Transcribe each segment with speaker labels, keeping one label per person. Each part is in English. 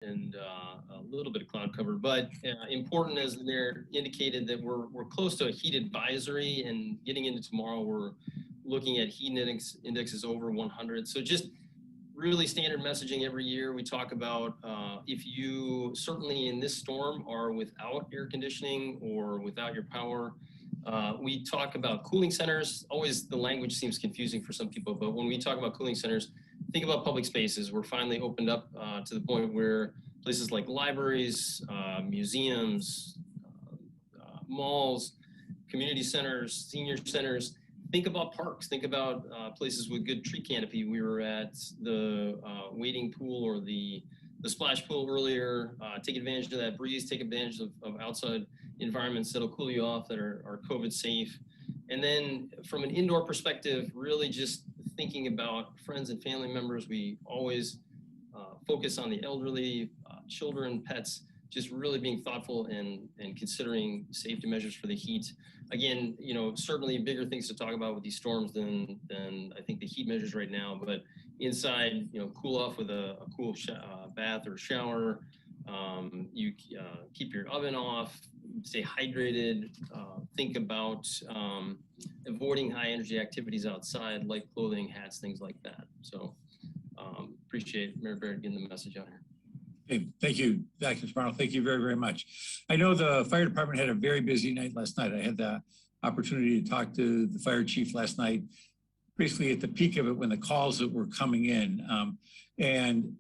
Speaker 1: and a little bit of cloud cover, but important as the mayor indicated that we're close to a heat advisory, and getting into tomorrow, we're looking at heat indexes over 100. So just really standard messaging every year. We talk about if you certainly in this storm are without air conditioning or without your power. We talk about cooling centers. Always the language seems confusing for some people, but when we talk about cooling centers, think about public spaces. We're finally opened up to the point where places like libraries, museums, malls, community centers, senior centers, think about parks, think about places with good tree canopy. We were at the wading pool or the splash pool earlier. Take advantage of that breeze, take advantage of outside environments that'll cool you off, that are COVID safe. And then from an indoor perspective, really just thinking about friends and family members. We always focus on the elderly, children, pets, just really being thoughtful and considering safety measures for the heat. Again, certainly bigger things to talk about with these storms than I think the heat measures right now, but inside, cool off with a cool bath or shower. You keep your oven off, stay hydrated, think about avoiding high energy activities outside, light clothing, hats, things like that. So appreciate Mayor Barrett getting the message out here.
Speaker 2: Okay, thank you, Dr. Sparrow. Thank you very, very much. I know the fire department had a very busy night last night. I had the opportunity to talk to the fire chief last night, basically at the peak of it when the calls that were coming in. And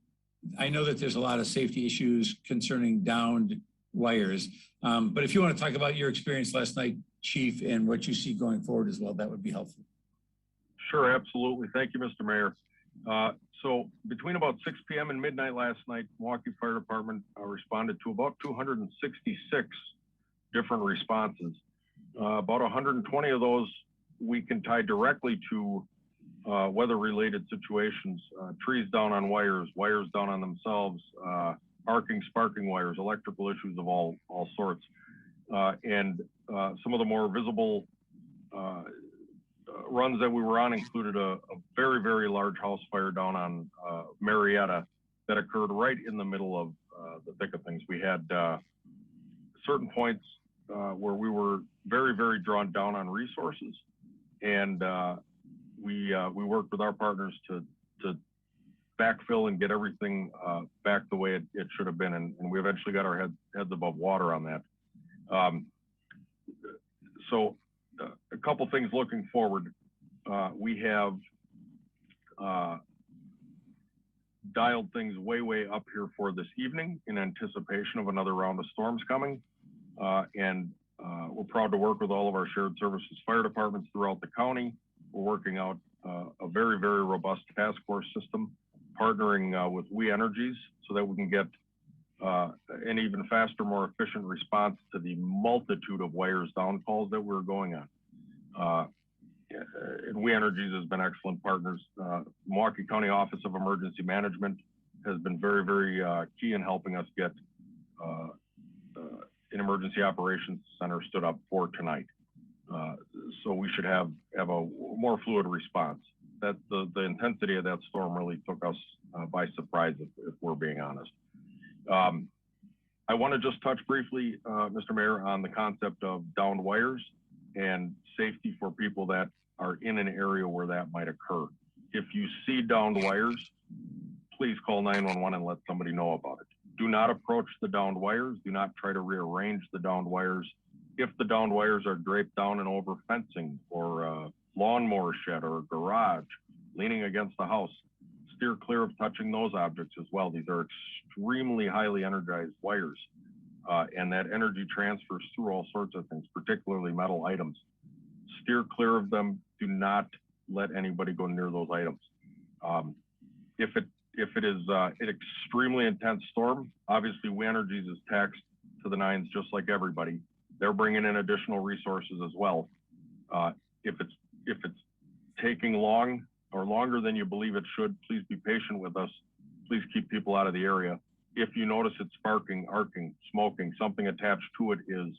Speaker 2: I know that there's a lot of safety issues concerning downed wires. But if you want to talk about your experience last night, Chief, and what you see going forward as well, that would be helpful.
Speaker 3: Sure, absolutely. Thank you, Mr. Mayor. So between about 6 p.m. and midnight last night, Milwaukee Fire Department responded to about 266 different responses. About 120 of those we can tie directly to weather-related situations, trees down on wires, wires down on themselves, arcing, sparking wires, electrical issues of all sorts. And some of the more visible runs that we were on included a very, very large house fire down on Marietta that occurred right in the middle of the thick of things. We had certain points where we were very, very drawn down on resources, and we worked with our partners to backfill and get everything back the way it should have been, and we eventually got our heads above water on that. So a couple things looking forward. We have dialed things way up here for this evening in anticipation of another round of storms coming. And we're proud to work with all of our shared services fire departments throughout the county. We're working out a very, very robust task force system, partnering with We Energies so that we can get an even faster, more efficient response to the multitude of wires down calls that we're going on. And We Energies has been excellent partners. Milwaukee County Office of Emergency Management has been very, very key in helping us get an emergency operations center stood up for tonight. So we should have a more fluid response. That the intensity of that storm really took us by surprise, if we're being honest. I want to just touch briefly, Mr. Mayor, on the concept of downed wires and safety for people that are in an area where that might occur. If you see downed wires, please call 911 and let somebody know about it. Do not approach the downed wires. Do not try to rearrange the downed wires. If the downed wires are draped down and over fencing or a lawnmower shed or a garage leaning against the house, steer clear of touching those objects as well. These are extremely highly energized wires, and that energy transfers through all sorts of things, particularly metal items. Steer clear of them. Do not let anybody go near those items. If it is an extremely intense storm, obviously We Energies is taxed to the nines just like everybody. They're bringing in additional resources as well. If it's taking long or longer than you believe it should, please be patient with us. Please keep people out of the area. If you notice it sparking, arcing, smoking, something attached to it is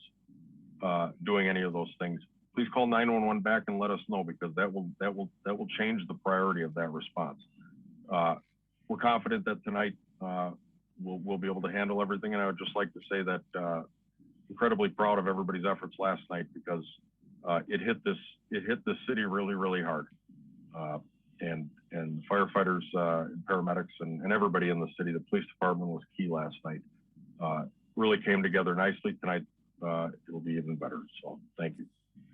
Speaker 3: doing any of those things, please call 911 back and let us know, because that will change the priority of that response. We're confident that tonight we'll be able to handle everything. And I would just like to say that incredibly proud of everybody's efforts last night, because it hit this city really, really hard. And firefighters, and paramedics, and everybody in the city, the police department was key last night. Really came together nicely tonight. It will be even better. So thank you.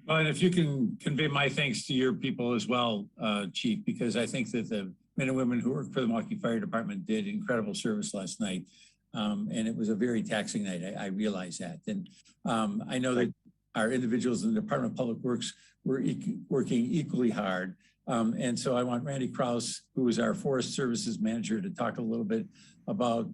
Speaker 2: Well, and if you can convey my thanks to your people as well, Chief, because I think that the men and women who work for the Milwaukee Fire Department did incredible service last night. And it was a very taxing night. I realize that. And I know that our individuals in the Department of Public Works were working equally hard. And so I want Randy Krause, who is our Forest Services Manager, to talk a little bit about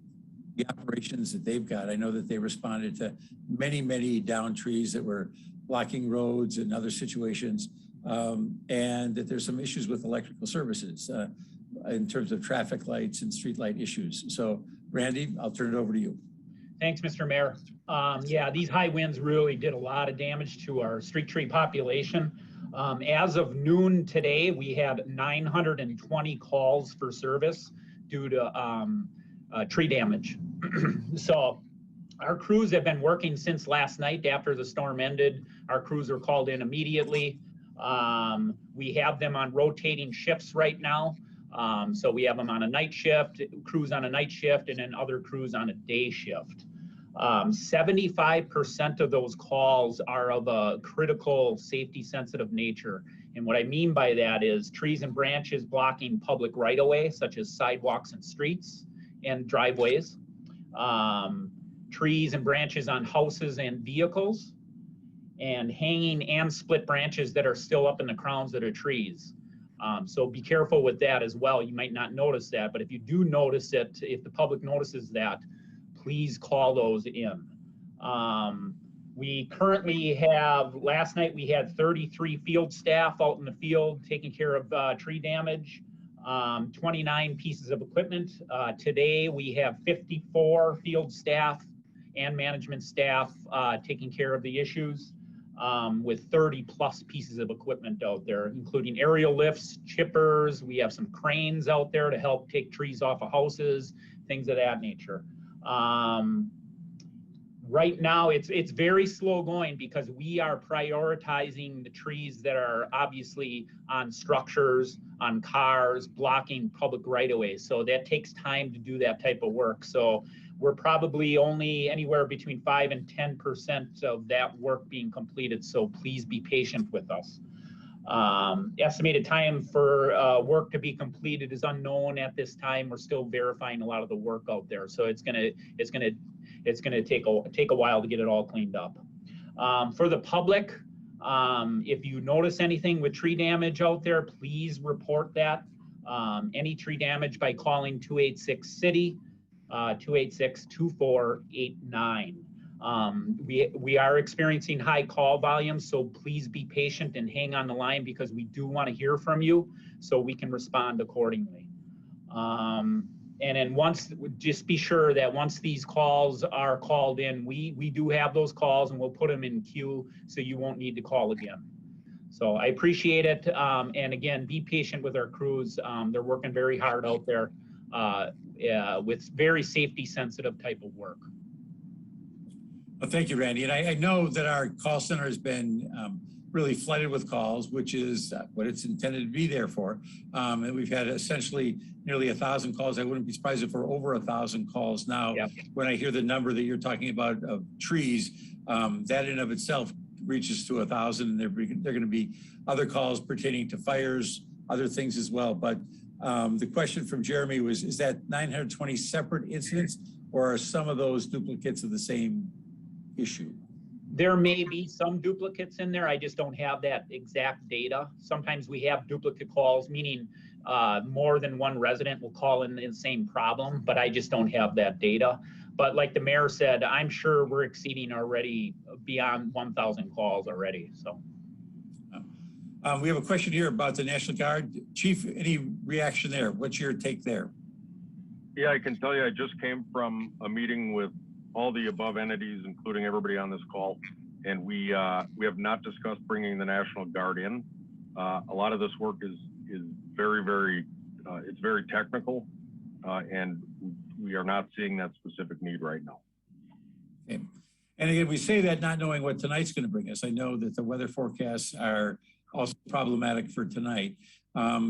Speaker 2: the operations that they've got. I know that they responded to many, many down trees that were blocking roads and other situations, and that there's some issues with electrical services in terms of traffic lights and street light issues. So Randy, I'll turn it over to you.
Speaker 4: Thanks, Mr. Mayor. Yeah, these high winds really did a lot of damage to our street tree population. As of noon today, we had 920 calls for service due to tree damage. So our crews have been working since last night after the storm ended. Our crews are called in immediately. We have them on rotating shifts right now. So we have them on a night shift, crews on a night shift, and then other crews on a day shift. 75% of those calls are of a critical safety sensitive nature. And what I mean by that is trees and branches blocking public right-of-way, such as sidewalks and streets and driveways. Trees and branches on houses and vehicles, and hanging and split branches that are still up in the crowns of the trees. So be careful with that as well. You might not notice that, but if you do notice it, if the public notices that, please call those in. We currently have, last night we had 33 field staff out in the field taking care of tree damage, 29 pieces of equipment. Today we have 54 field staff and management staff taking care of the issues. With 30 plus pieces of equipment out there, including aerial lifts, chippers. We have some cranes out there to help take trees off of houses, things of that nature. Right now, it's very slow going because we are prioritizing the trees that are obviously on structures, on cars, blocking public right-of-way. So that takes time to do that type of work. So we're probably only anywhere between 5 and 10% of that work being completed. So please be patient with us. Estimated time for work to be completed is unknown at this time. We're still verifying a lot of the work out there. So it's gonna take a while to get it all cleaned up. For the public, if you notice anything with tree damage out there, please report that. Any tree damage by calling 286-CITY. 286-2489. We are experiencing high call volumes, so please be patient and hang on the line because we do want to hear from you so we can respond accordingly. And then just be sure that once these calls are called in, we do have those calls and we'll put them in queue so you won't need to call again. So I appreciate it. And again, be patient with our crews. They're working very hard out there. With very safety sensitive type of work.
Speaker 2: Well, thank you, Randy. And I know that our call center has been really flooded with calls, which is what it's intended to be there for. And we've had essentially nearly 1,000 calls. I wouldn't be surprised if we're over 1,000 calls now. Yep. When I hear the number that you're talking about of trees, that in of itself reaches to 1,000, and they're going to be other calls pertaining to fires, other things as well. But the question from Jeremy was, is that 920 separate incidents, or are some of those duplicates of the same issue?
Speaker 4: There may be some duplicates in there. I just don't have that exact data. Sometimes we have duplicate calls, meaning more than one resident will call in the same problem, but I just don't have that data. But like the mayor said, I'm sure we're exceeding already beyond 1,000 calls already, so.
Speaker 2: We have a question here about the National Guard. Chief, any reaction there? What's your take there?
Speaker 3: Yeah, I can tell you I just came from a meeting with all the above entities, including everybody on this call, and we have not discussed bringing the National Guard in. A lot of this work is very, very, it's very technical, and we are not seeing that specific need right now.
Speaker 2: Okay. And again, we say that not knowing what tonight's going to bring us. I know that the weather forecasts are also problematic for tonight.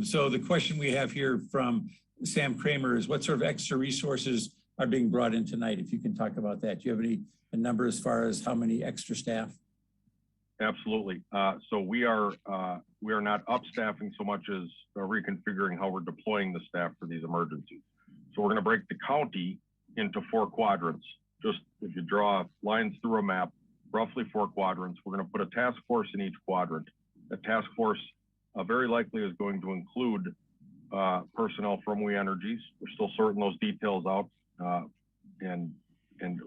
Speaker 2: So the question we have here from Sam Kramer is, what sort of extra resources are being brought in tonight? If you can talk about that. Do you have a number as far as how many extra staff?
Speaker 3: Absolutely. So we are not upstaffing so much as reconfiguring how we're deploying the staff for these emergencies. So we're going to break the county into 4 quadrants. Just if you draw lines through a map, roughly 4 quadrants, we're going to put a task force in each quadrant. The task force very likely is going to include personnel from We Energies. We're still sorting those details out, and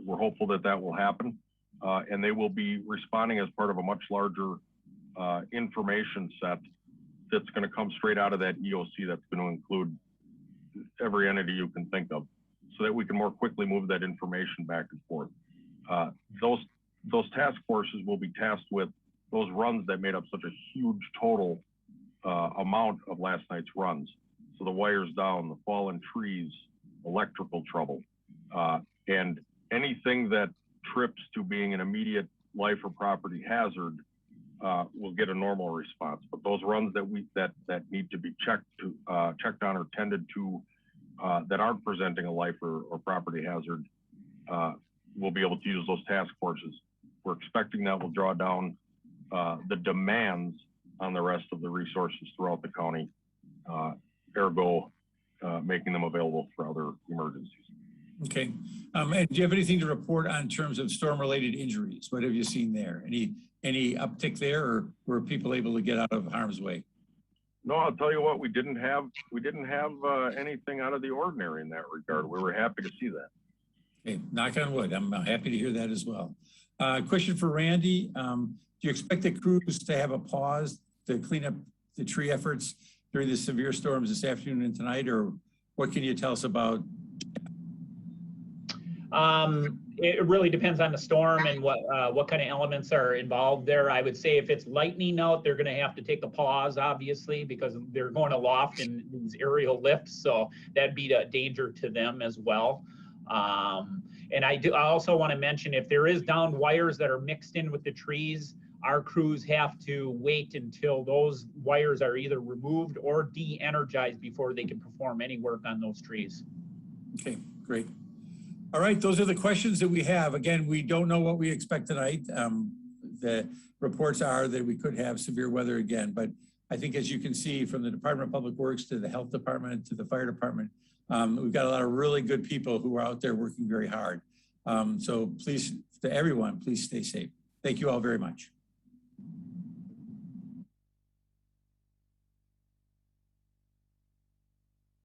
Speaker 3: we're hopeful that that will happen. And they will be responding as part of a much larger information set that's going to come straight out of that EOC that's going to include every entity you can think of, so that we can more quickly move that information back and forth. Those task forces will be tasked with those runs that made up such a huge total amount of last night's runs. So the wires down, the fallen trees, electrical trouble, and anything that trips to being an immediate life or property hazard will get a normal response. But those runs that need to be checked on or tended to that aren't presenting a life or property hazard, we'll be able to use those task forces. We're expecting that will draw down the demands on the rest of the resources throughout the county, ergo making them available for other emergencies.
Speaker 2: Okay. And do you have anything to report on terms of storm-related injuries? What have you seen there? Any uptick there, or were people able to get out of harm's way?
Speaker 3: No, I'll tell you what, we didn't have anything out of the ordinary in that regard. We were happy to see that.
Speaker 2: Okay, knock on wood. I'm happy to hear that as well. Question for Randy. Do you expect the crews to have a pause to clean up the tree efforts during the severe storms this afternoon and tonight, or what can you tell us about?
Speaker 4: It really depends on the storm and what kind of elements are involved there. I would say if it's lightning out, they're going to have to take a pause, obviously, because they're going aloft in these aerial lifts. So that'd be a danger to them as well. And I also want to mention, if there is downed wires that are mixed in with the trees, our crews have to wait until those wires are either removed or de-energized before they can perform any work on those trees.
Speaker 2: Okay, great. All right, those are the questions that we have. Again, we don't know what we expect tonight. The reports are that we could have severe weather again, but I think, as you can see, from the Department of Public Works to the Health Department to the Fire Department, we've got a lot of really good people who are out there working very hard. So please, to everyone, please stay safe. Thank you all very much.